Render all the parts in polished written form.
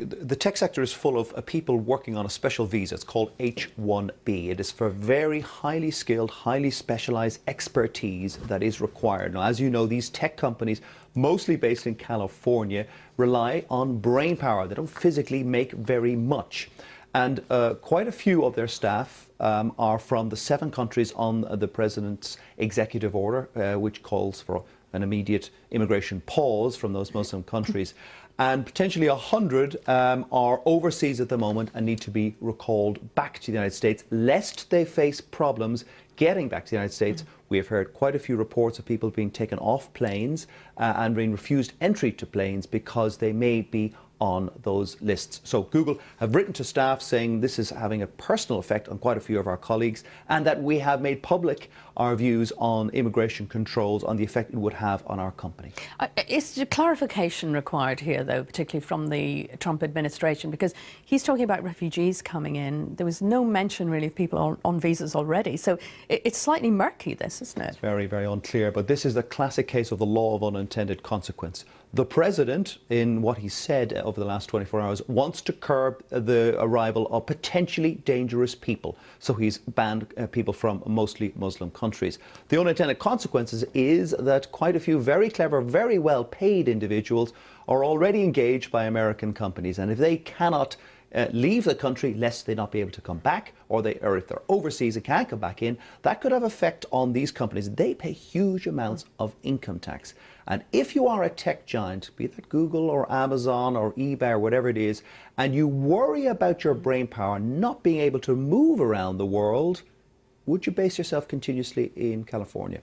The tech sector is full of people working on a special visa. It's called H-1B. It is for very highly skilled, highly specialized expertise that is required. Now, as you know, these tech companies, mostly based in California, rely on brain power. They don't physically make very much. And quite a few of their staff are from the 7 countries on the president's executive order, which calls for an immediate immigration pause from those Muslim countries. And potentially 100 are overseas at the moment and need to be recalled back to the United States, lest they face problems getting back to the United States. We have heard quite a few reports of people being taken off planes and being refused entry to planes because they may be on those lists. So Google have written to staff saying this is having a personal effect on quite a few of our colleagues, and that we have made public our views on immigration controls, on the effect it would have on our company. Is clarification required here, though, particularly from the Trump administration? Because he's talking about refugees coming in. There was no mention, really, of people on visas already. So it's slightly murky, this, isn't it? It's very, very unclear. But this is the classic case of the law of unintended consequence. The president, in what he said over the last 24 hours, wants to curb the arrival of potentially dangerous people. So he's banned people from mostly Muslim countries. The unintended consequences is that quite a few very clever, very well paid individuals are already engaged by American companies. And if they cannot leave the country lest they not be able to come back, or if they're overseas and can't come back in, that could have effect on these companies. They pay huge amounts of income tax. And if you are a tech giant, be that Google or Amazon or eBay or whatever it is, and you worry about your brain power not being able to move around the world, would you base yourself continuously in California?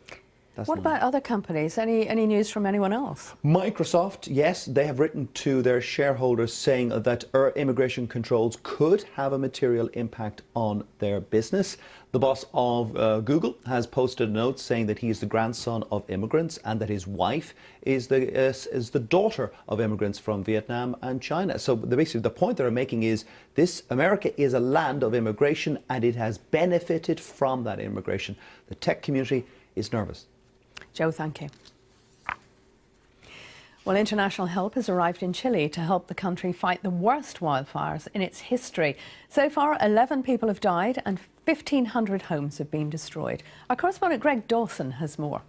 What about other companies? Any news from anyone else? Microsoft, yes, they have written to their shareholders saying that immigration controls could have a material impact on their business. The boss of Google has posted a note saying that he is the grandson of immigrants and that his wife is the daughter of immigrants from Vietnam and China. So basically the point they're making is America is a land of immigration and it has benefited from that immigration. The tech community is nervous. Joe, thank you. Well, international help has arrived in Chile to help the country fight the worst wildfires in its history. So far, 11 people have died and 1,500 homes have been destroyed. Our correspondent Greg Dawson has more.